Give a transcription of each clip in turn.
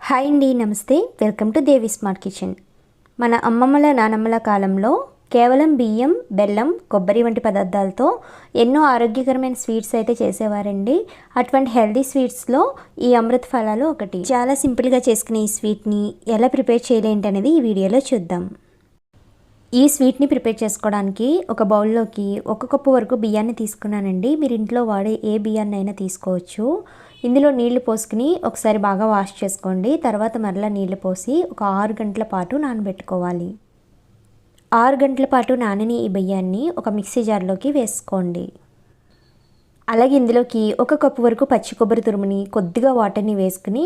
Hi అండి, నమస్తే. Welcome to Devi smart kitchen. మన అమ్మమ్మల నానమ్మల కాలంలో కేవలం బియ్యం, బెల్లం, కొబ్బరి వంటి పదార్థాలతో ఎన్నో ఆరోగ్యకరమైన స్వీట్స్ అయితే చేసేవారండి. అటువంటి హెల్దీ స్వీట్స్లో ఈ అమృత ఫలాలు ఒకటి. చాలా సింపుల్గా చేసుకునే ఈ స్వీట్ని ఎలా ప్రిపేర్ చేయలేంటి అనేది ఈ వీడియోలో చూద్దాం. ఈ స్వీట్ని ప్రిపేర్ చేసుకోవడానికి ఒక బౌల్లోకి 1 కప్పు వరకు బియ్యాన్ని తీసుకున్నానండి. మీరు ఇంట్లో వాడే ఏ బియ్యాన్ని అయినా తీసుకోవచ్చు. ఇందులో నీళ్లు పోసుకుని ఒకసారి బాగా వాష్ చేసుకోండి. తర్వాత మరలా నీళ్లు పోసి ఒక 6 గంటల పాటు నానబెట్టుకోవాలి. 6 గంటల పాటు నానని ఈ బియ్యాన్ని ఒక మిక్సీ జార్లోకి వేసుకోండి. అలాగే ఇందులోకి 1 కప్పు వరకు పచ్చి కొబ్బరి తురుముని కొద్దిగా వాటర్ని వేసుకుని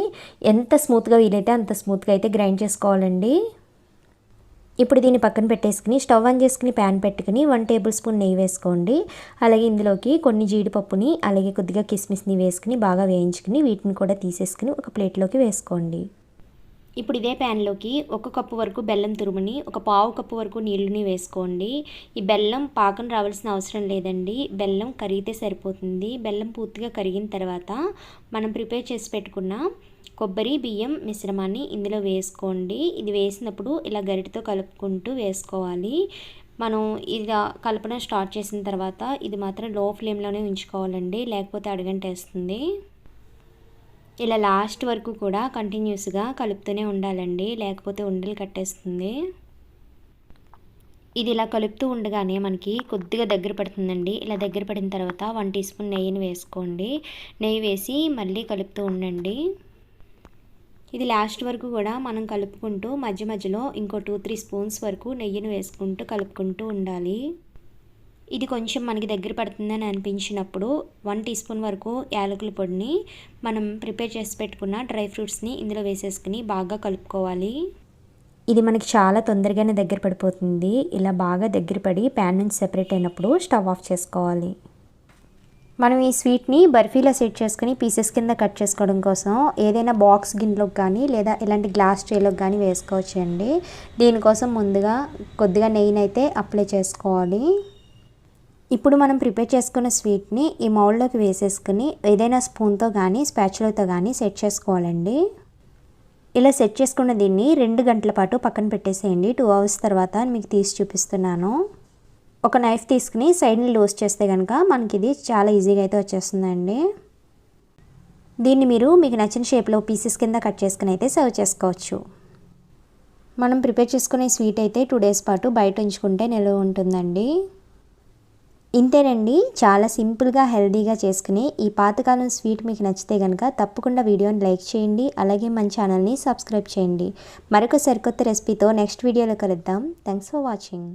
ఎంత స్మూత్గా వీలైతే అంత స్మూత్గా అయితే గ్రైండ్ చేసుకోవాలండి. ఇప్పుడు దీన్ని పక్కన పెట్టేసుకుని స్టవ్ ఆన్ చేసుకుని ప్యాన్ పెట్టుకుని 1 టేబుల్ స్పూన్ నెయ్యి వేసుకోండి. అలాగే ఇందులోకి కొన్ని జీడిపప్పుని అలాగే కొద్దిగా కిస్మిస్ని వేసుకుని బాగా వేయించుకుని వీటిని కూడా తీసేసుకుని ఒక ప్లేట్లోకి వేసుకోండి. ఇప్పుడు ఇదే ప్యాన్లోకి 1 కప్పు వరకు బెల్లం తురుముని ఒక 1/2 కప్పు వరకు నీళ్ళని వేసుకోండి. ఈ బెల్లం పాకం రావాల్సిన అవసరం లేదండి, బెల్లం కరిగితే సరిపోతుంది. బెల్లం పూర్తిగా కరిగిన తర్వాత మనం ప్రిపేర్ చేసి పెట్టుకున్న కొబ్బరి బియ్యం మిశ్రమాన్ని ఇందులో వేసుకోండి. ఇది వేసినప్పుడు ఇలా గరిటెతో కలుపుకుంటూ వేసుకోవాలి. మనం ఇలా కలపడం స్టార్ట్ చేసిన తర్వాత ఇది మాత్రం లో ఫ్లేమ్లోనే ఉంచుకోవాలండి, లేకపోతే అడుగంటేస్తుంది. ఇలా లాస్ట్ వరకు కూడా కంటిన్యూస్గా కలుపుతూనే ఉండాలండి, లేకపోతే ఉండలు కట్టేస్తుంది. ఇది ఇలా కలుపుతూ ఉండగానే మనకి కొద్దిగా దగ్గర పడుతుందండి. ఇలా దగ్గర పడిన తర్వాత 1 టీ స్పూన్ నెయ్యిని వేసుకోండి. నెయ్యి వేసి మళ్ళీ కలుపుతూ ఉండండి. ఇది లాస్ట్ వరకు కూడా మనం కలుపుకుంటూ మధ్య మధ్యలో ఇంకో 2-3 స్పూన్స్ వరకు నెయ్యిని వేసుకుంటూ కలుపుకుంటూ ఉండాలి. ఇది కొంచెం మనకి దగ్గర పడుతుందని అనిపించినప్పుడు 1 టీ స్పూన్ వరకు యాలకుల పొడిని మనం ప్రిపేర్ చేసి పెట్టుకున్న డ్రై ఫ్రూట్స్ని ఇందులో వేసేసుకుని బాగా కలుపుకోవాలి. ఇది మనకి చాలా తొందరగానే దగ్గర పడిపోతుంది. ఇలా బాగా దగ్గర పడి ప్యాన్ నుంచి సెపరేట్ అయినప్పుడు స్టవ్ ఆఫ్ చేసుకోవాలి. మనం ఈ స్వీట్ని బర్ఫీలో సెట్ చేసుకుని పీసెస్ కింద కట్ చేసుకోవడం కోసం ఏదైనా బాక్స్ గిన్నెలోకి కానీ లేదా ఇలాంటి గ్లాస్ ట్రేలోకి కానీ వేసుకోవచ్చు అండి. దీనికోసం ముందుగా కొద్దిగా నెయ్యిని అయితే అప్లై చేసుకోవాలి. ఇప్పుడు మనం ప్రిపేర్ చేసుకున్న స్వీట్ని ఈ మౌల్డ్లోకి వేసేసుకుని ఏదైనా స్పూన్తో కానీ స్పాచులాతో కానీ సెట్ చేసుకోవాలండి. ఇలా సెట్ చేసుకున్న దీన్ని 2 గంటల పాటు పక్కన పెట్టేసేయండి. 2 అవర్స్ తర్వాత మీకు తీసి చూపిస్తున్నాను. ఒక నైఫ్ తీసుకుని సైడ్ని లూజ్ చేస్తే కనుక మనకి ఇది చాలా ఈజీగా అయితే వచ్చేస్తుందండి. దీన్ని మీరు మీకు నచ్చిన షేప్లో పీసెస్ కింద కట్ చేసుకుని అయితే సర్వ్ చేసుకోవచ్చు. మనం ప్రిపేర్ చేసుకునే స్వీట్ అయితే 2 డేస్ పాటు బయట ఉంచుకుంటే నిల్వ ఉంటుందండి. ఇంతేనండి, చాలా సింపుల్గా హెల్దీగా చేసుకుని ఈ పాతకాలం స్వీట్ మీకు నచ్చితే కనుక తప్పకుండా వీడియోని లైక్ చేయండి. అలాగే మన ఛానల్ని సబ్స్క్రైబ్ చేయండి. మరొక సరికొత్త రెసిపీతో నెక్స్ట్ వీడియోలో కలుద్దాం. Thanks for watching.